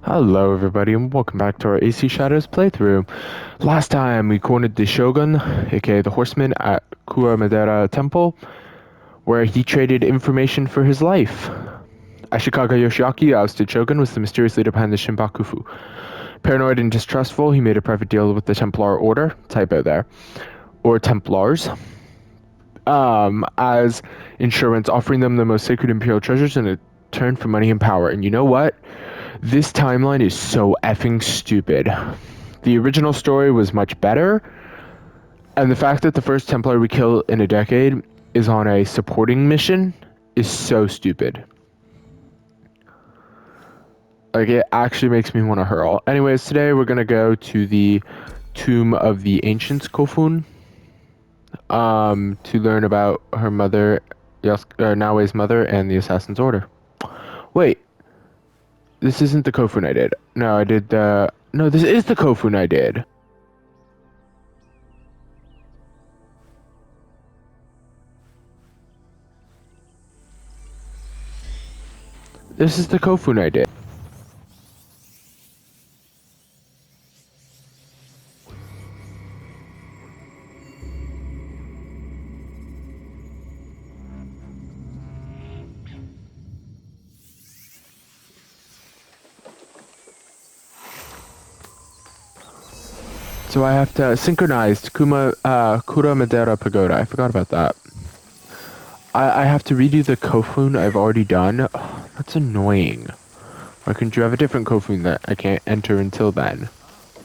Hello everybody and welcome back to our AC Shadows playthrough. Last time we cornered the Shogun, aka the Horseman, at Kuamadera Temple, where he traded information for his life. Ashikaga Yoshiaki, ousted Shogun, was the mysterious leader behind the Shinbakufu. Paranoid and distrustful, he made a private deal with the Templar Order, typo there, or Templars, as insurance, offering them the most sacred imperial treasures in return for money and power. And you know what? This timeline is so effing stupid. The original story was much better, and the fact that the first Templar we kill in a decade is on a supporting mission is so stupid. Like, it actually makes me want to hurl. Anyways, today we're gonna go to the Tomb of the Ancients Kofun, to learn about her mother, Naoe's mother, and the Assassin's Order. Wait, this isn't the Kofun I did. No, I did the... No, this is the Kofun I did. This is the Kofun I did. So I have to synchronize Kura Madera Pagoda. I forgot about that. I have to redo the Kofun I've already done. Oh, that's annoying. Why couldn't you have a different Kofun that I can't enter until then?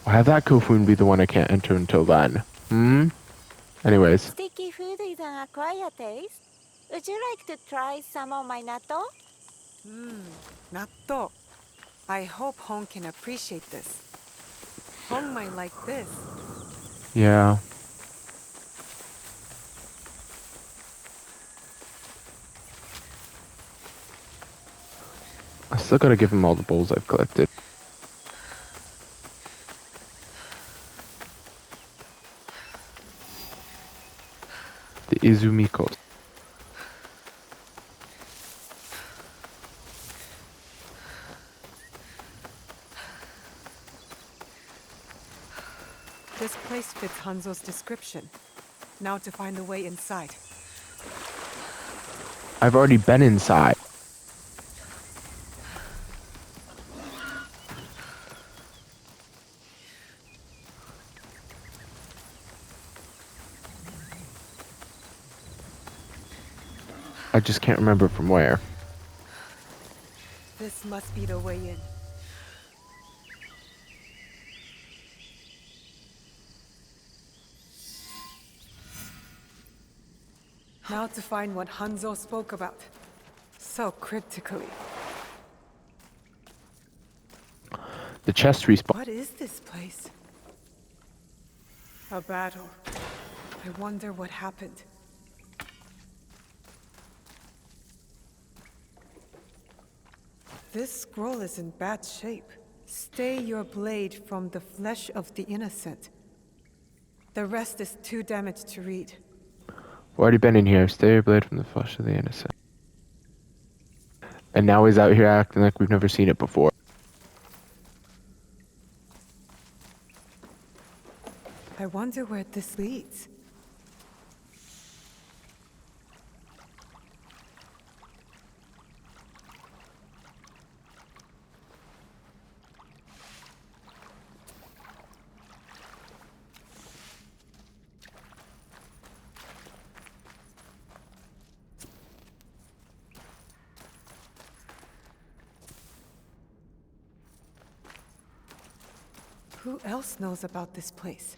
Why have that Kofun be the one I can't enter until then? Anyways. Sticky food is an acquired taste. Would you like to try some of my natto? Natto. I hope Hon can appreciate this. Hon might like this. Yeah. I still gotta give him all the bowls I've collected. The Izumikos. This place fits Hanzo's description. Now to find the way inside. I've already been inside. I just can't remember from where. This must be the way in. Now to find what Hanzo spoke about. So cryptically. The chest respawn. What is this place? A battle. I wonder what happened. This scroll is in bad shape. Stay your blade from the flesh of the innocent. The rest is too damaged to read. Already been in here. Stay your blade from the flesh of the innocent. And now he's out here acting like we've never seen it before. I wonder where this leads. Who else knows about this place?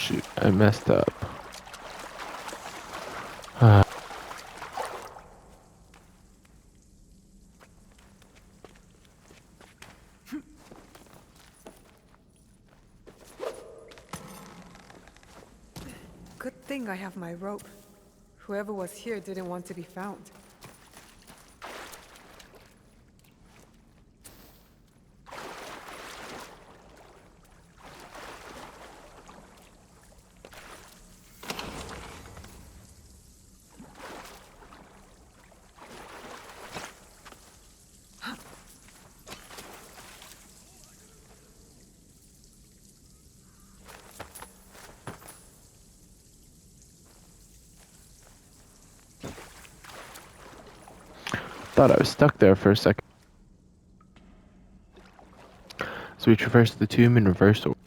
Shoot, I messed up. thing I have my rope. Whoever was here didn't want to be found. Thought I was stuck there for a second. So we traversed the tomb in reverse order.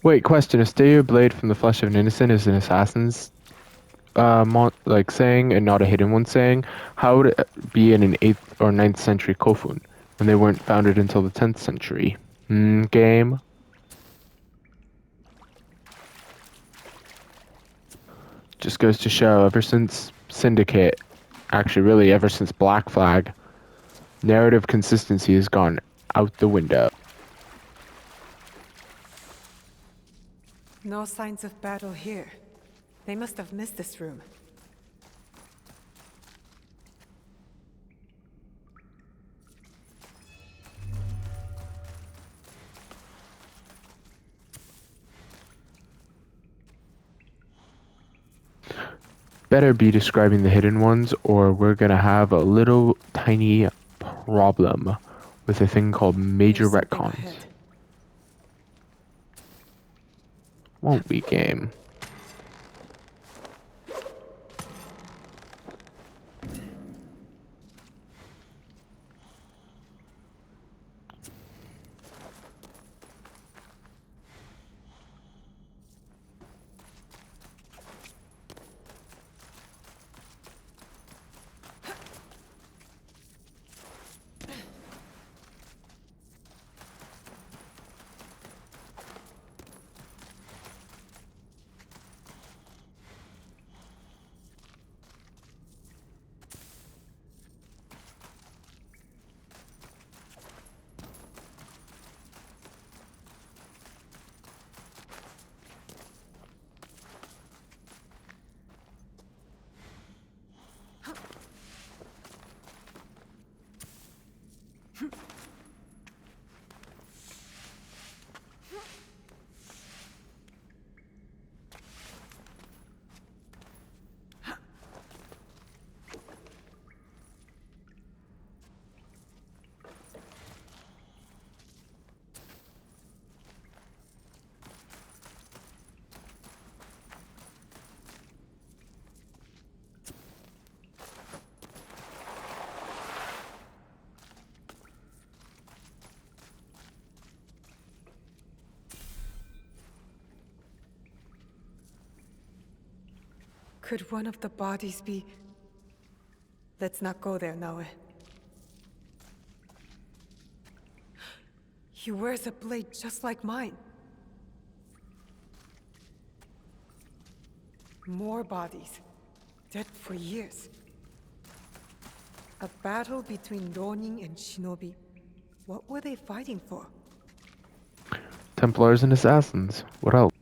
Wait, question. A stay your blade from the flesh of an innocent is an assassin's saying and not a hidden one saying. How would it be in an 8th or 9th century kofun when they weren't founded until the 10th century? Game? Just goes to show, ever since Syndicate, actually really ever since Black Flag, narrative consistency has gone out the window. No signs of battle here. They must have missed this room. Better be describing the hidden ones, or we're gonna have a little tiny problem with a thing called major There's something retcons. ahead. Won't we, game? Could one of the bodies be... Let's not go there, Naue. He wears a blade just like mine. More bodies. Dead for years. A battle between Ronin and Shinobi. What were they fighting for? Templars and assassins. What else?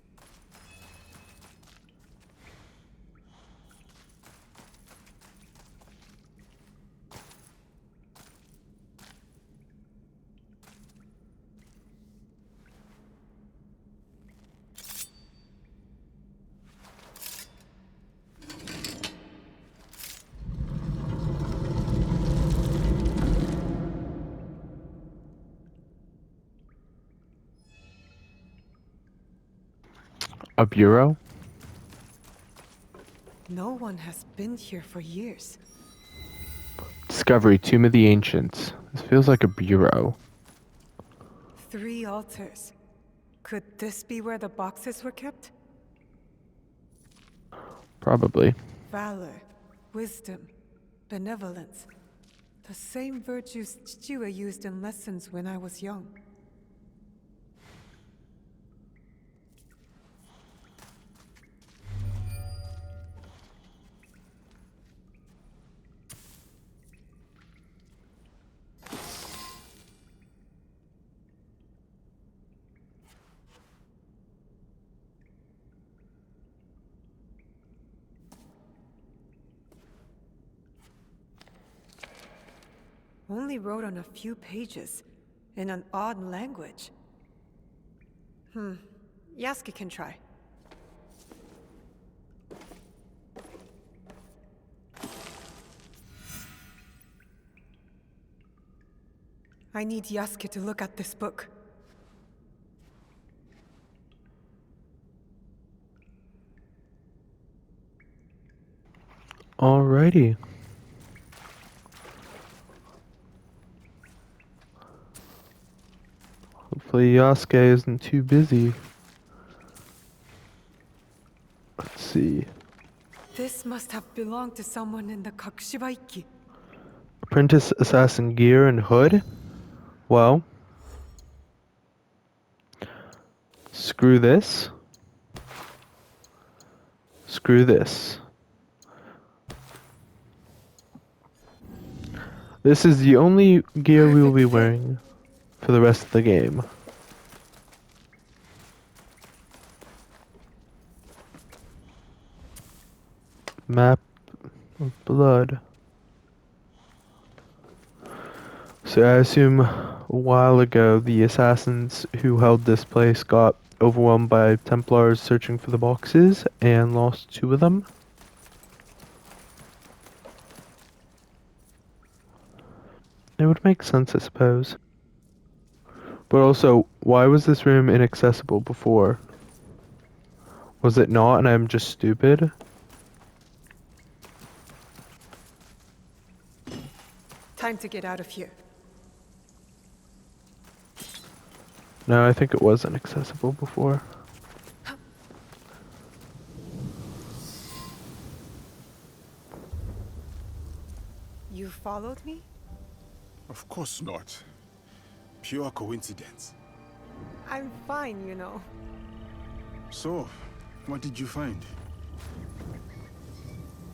A bureau? No one has been here for years. Discovery, Tomb of the Ancients. This feels like a bureau. 3 altars. Could this be where the boxes were kept? Probably. Valor, wisdom, benevolence. The same virtues Chichiwa used in lessons when I was young. Only wrote on a few pages, in an odd language. Yasuke can try. I need Yasuke to look at this book. Alrighty. Hopefully Yasuke isn't too busy. Let's see. This must have belonged to someone in the Kakushibaiki. Apprentice Assassin Gear and Hood? Well, screw this. Screw this. This is the only gear we will be Perfect fit. wearing for the rest of the game. Map of blood. So I assume a while ago the assassins who held this place got overwhelmed by Templars searching for the boxes and lost 2 of them. It would make sense, I suppose. But also, why was this room inaccessible before? Was it not and I'm just stupid? Time to get out of here. No, I think it was inaccessible before. You followed me? Of course not. Pure coincidence. I'm fine, you know. So, what did you find?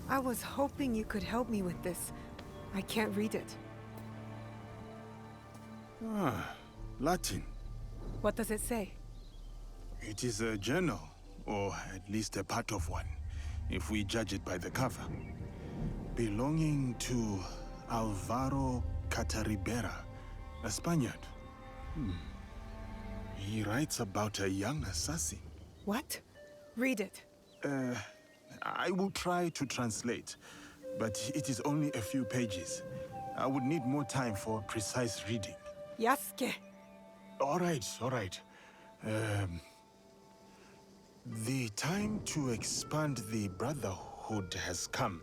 I was hoping you could help me with this. I can't read it. Ah, Latin. What does it say? It is a journal, or at least a part of one, if we judge it by the cover. Belonging to Alvaro Cataribera, a Spaniard. He writes about a young assassin. What? Read it. I will try to translate, but it is only a few pages. I would need more time for precise reading. Yasuke! All right. The time to expand the Brotherhood has come.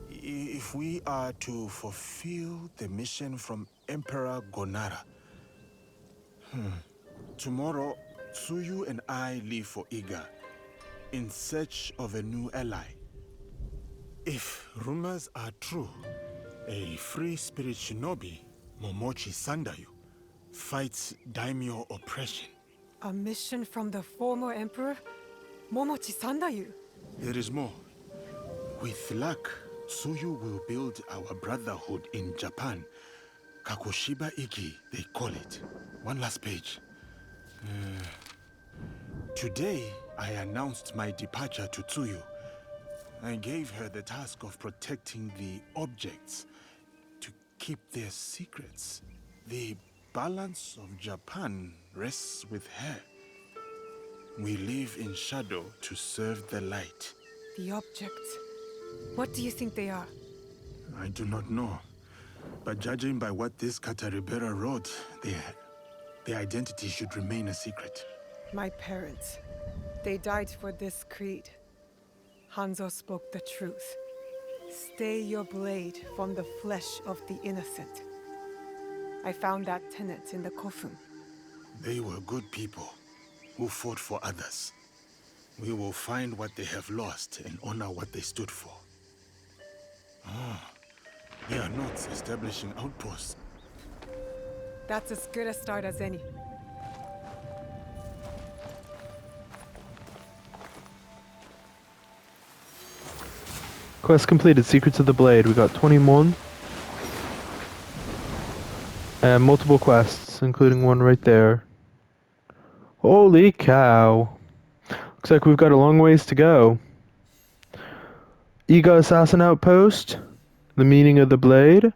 If we are to fulfill the mission from Emperor Gonara. Tomorrow, Tsuyu and I leave for Iga, in search of a new ally. If rumors are true, a free spirit shinobi, Momochi Sandayu, fights daimyo oppression. A mission from the former emperor? Momochi Sandayu? There is more. With luck, Tsuyu will build our brotherhood in Japan. Kakushiba Iki, they call it. One last page. Today, I announced my departure to Tsuyu. I gave her the task of protecting the objects, to keep their secrets. The balance of Japan rests with her. We live in shadow to serve the light. The objects. What do you think they are? I do not know. But judging by what this Cataribera wrote, their identity should remain a secret. My parents. They died for this creed. Hanzo spoke the truth. Stay your blade from the flesh of the innocent. I found that tenet in the Kofun. They were good people who fought for others. We will find what they have lost and honor what they stood for. They are not establishing outposts. That's as good a start as any. Quest completed. Secrets of the Blade. We got 21. And multiple quests, including one right there. Holy cow. Looks like we've got a long ways to go. Iga Assassin Outpost. The Meaning of the Blade.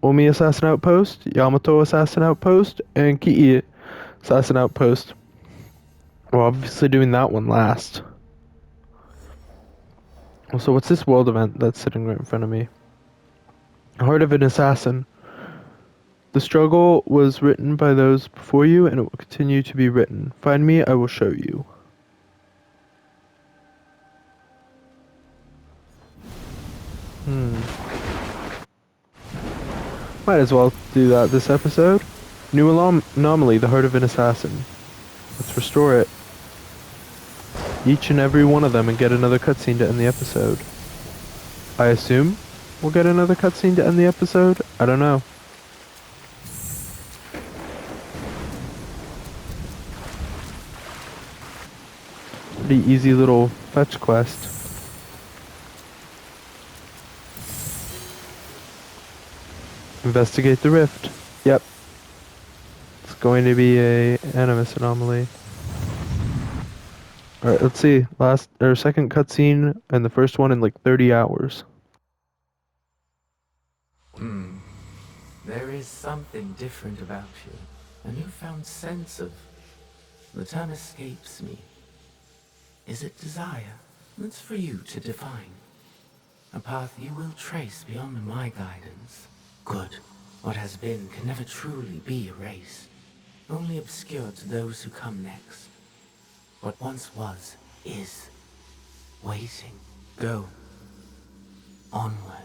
Omi Assassin Outpost. Yamato Assassin Outpost. And Ki'i Assassin Outpost. We're obviously doing that one last. So what's this world event that's sitting right in front of me? Heart of an Assassin. The struggle was written by those before you, and it will continue to be written. Find me, I will show you. Might as well do that this episode. New anomaly, the Heart of an Assassin. Let's restore it. Each and every one of them and get another cutscene to end the episode. I assume we'll get another cutscene to end the episode? I don't know. Pretty easy little fetch quest. Investigate the rift. Yep. It's going to be a animus anomaly. Alright, let's see. Second cutscene and the first one in like 30 hours. There is something different about you. A newfound sense of... The term escapes me. Is it desire? That's for you to define. A path you will trace beyond my guidance. Good. What has been can never truly be erased. Only obscured to those who come next. What once was, is. Waiting. Go. Onward.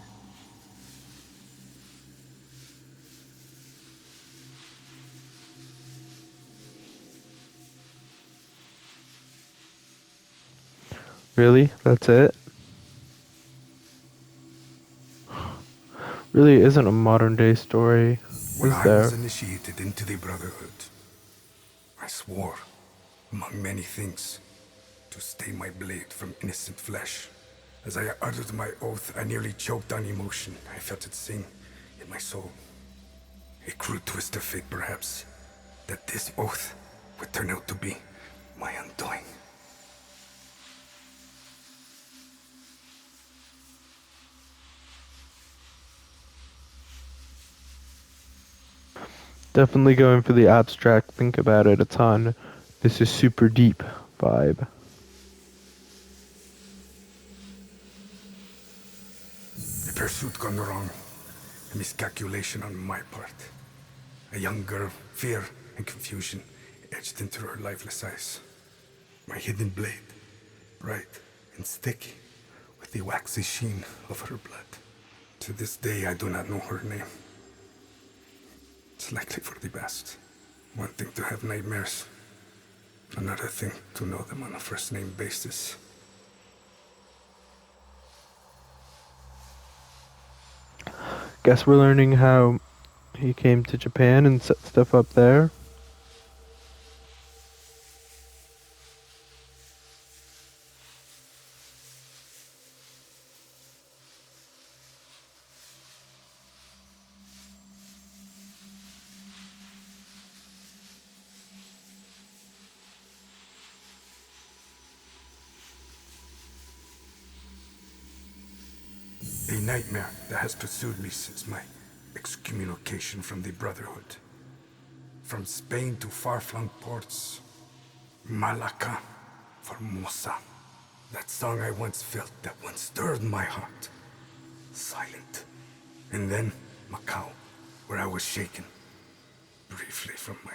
Really? That's it? Really isn't a modern day story, When is I there? was initiated into the Brotherhood, I swore, among many things, to stay my blade from innocent flesh. As I uttered my oath, I nearly choked on emotion. I felt it sing in my soul. A crude twist of fate, perhaps, that this oath would turn out to be my undoing. Definitely going for the abstract, think about it a ton. This is super deep vibe. A pursuit gone wrong. A miscalculation on my part. A young girl, fear and confusion etched into her lifeless eyes. My hidden blade, bright and sticky, with the waxy sheen of her blood. To this day, I do not know her name. It's likely for the best. One thing to have nightmares, another thing to know them on a first-name basis. Guess we're learning how he came to Japan and set stuff up there. A nightmare that has pursued me since my excommunication from the Brotherhood. From Spain to far-flung ports, Malacca, Formosa. That song I once felt, that once stirred my heart. Silent. And then Macau, where I was shaken. Briefly from my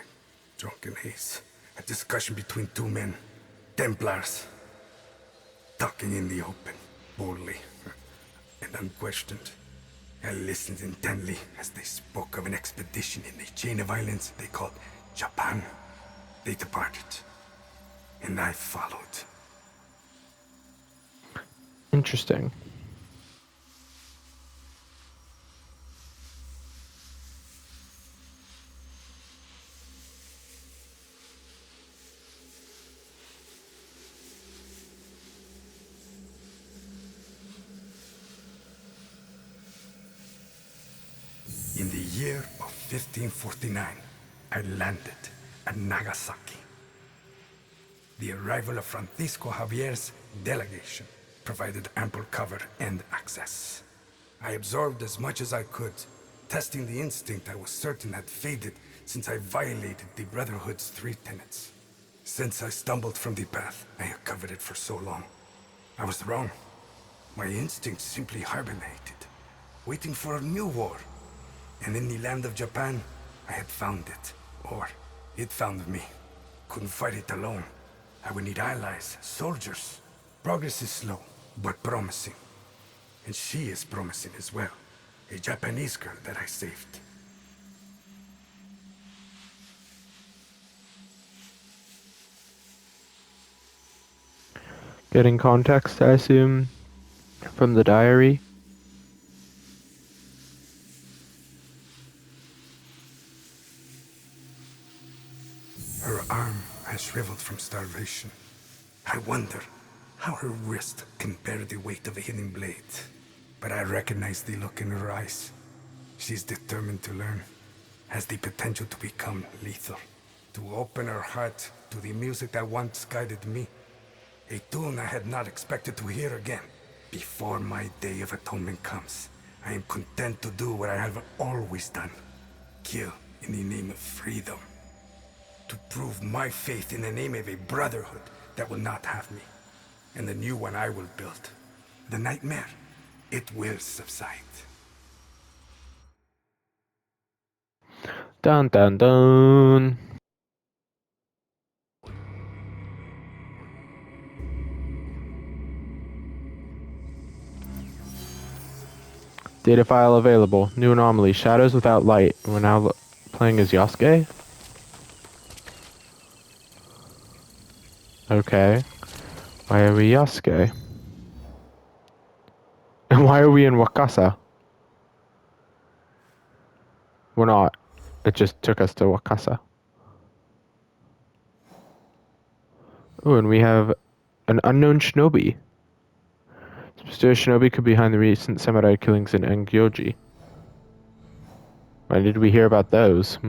drunken haze, A discussion between two men, Templars, talking in the open, boldly, and unquestioned. I listened intently as they spoke of an expedition in a chain of islands they called Japan. They departed, and I followed. Interesting. In the year of 1549, I landed at Nagasaki. The arrival of Francisco Javier's delegation provided ample cover and access. I absorbed as much as I could, testing the instinct I was certain had faded since I violated the Brotherhood's 3 tenets. Since I stumbled from the path, I had covered it for so long. I was wrong. My instinct simply hibernated, waiting for a new war. And in the land of Japan, I had found it. Or, it found me. Couldn't fight it alone. I would need allies, soldiers. Progress is slow, but promising. And she is promising as well. A Japanese girl that I saved. Getting context, I assume, from the diary. Her arm has shriveled from starvation. I wonder how her wrist can bear the weight of a hidden blade. But I recognize the look in her eyes. She's determined to learn. Has the potential to become lethal. To open her heart to the music that once guided me. A tune I had not expected to hear again. Before my day of atonement comes, I am content to do what I have always done. Kill in the name of freedom. To prove my faith in the name of a brotherhood that will not have me. And the new one I will build. The nightmare, it will subside. Dun dun dun. Data file available. New anomaly. Shadows without light. We're now playing as Yasuke. Okay. Why are we Yasuke? And why are we in Wakasa? We're not. It just took us to Wakasa. Oh, and we have an unknown shinobi. Mysterious shinobi could be behind the recent samurai killings in Engyoji. Why did we hear about those?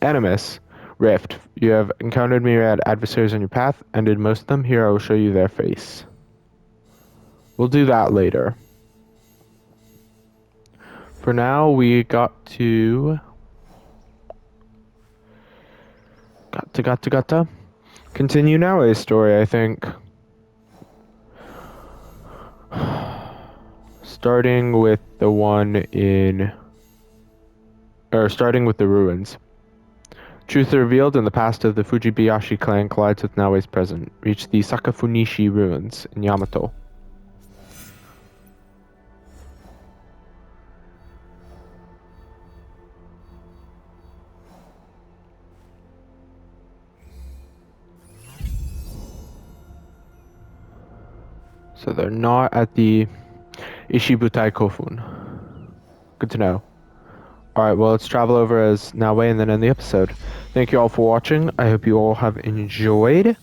Animus. Rift. You have encountered myriad adversaries on your path, ended most of them. Here I will show you their face. We'll do that later. For now, we got to continue now a story, I think. Starting with the ruins. Truth revealed in the past of the Fujibayashi clan collides with Naoe's present. Reach the Sakafunishi ruins in Yamato. So they're not at the Ishibutai Kofun. Good to know. Alright, well, let's travel over as Naoe and then end the episode. Thank you all for watching. I hope you all have enjoyed.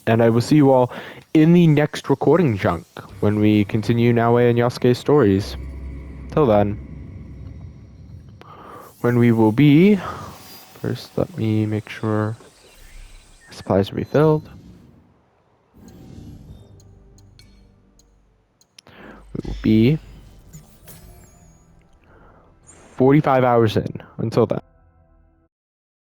And I will see you all in the next recording chunk when we continue Naoe and Yasuke's stories. Till then. When we will be... First, let me make sure supplies are refilled. We will be 45 hours in. Until then.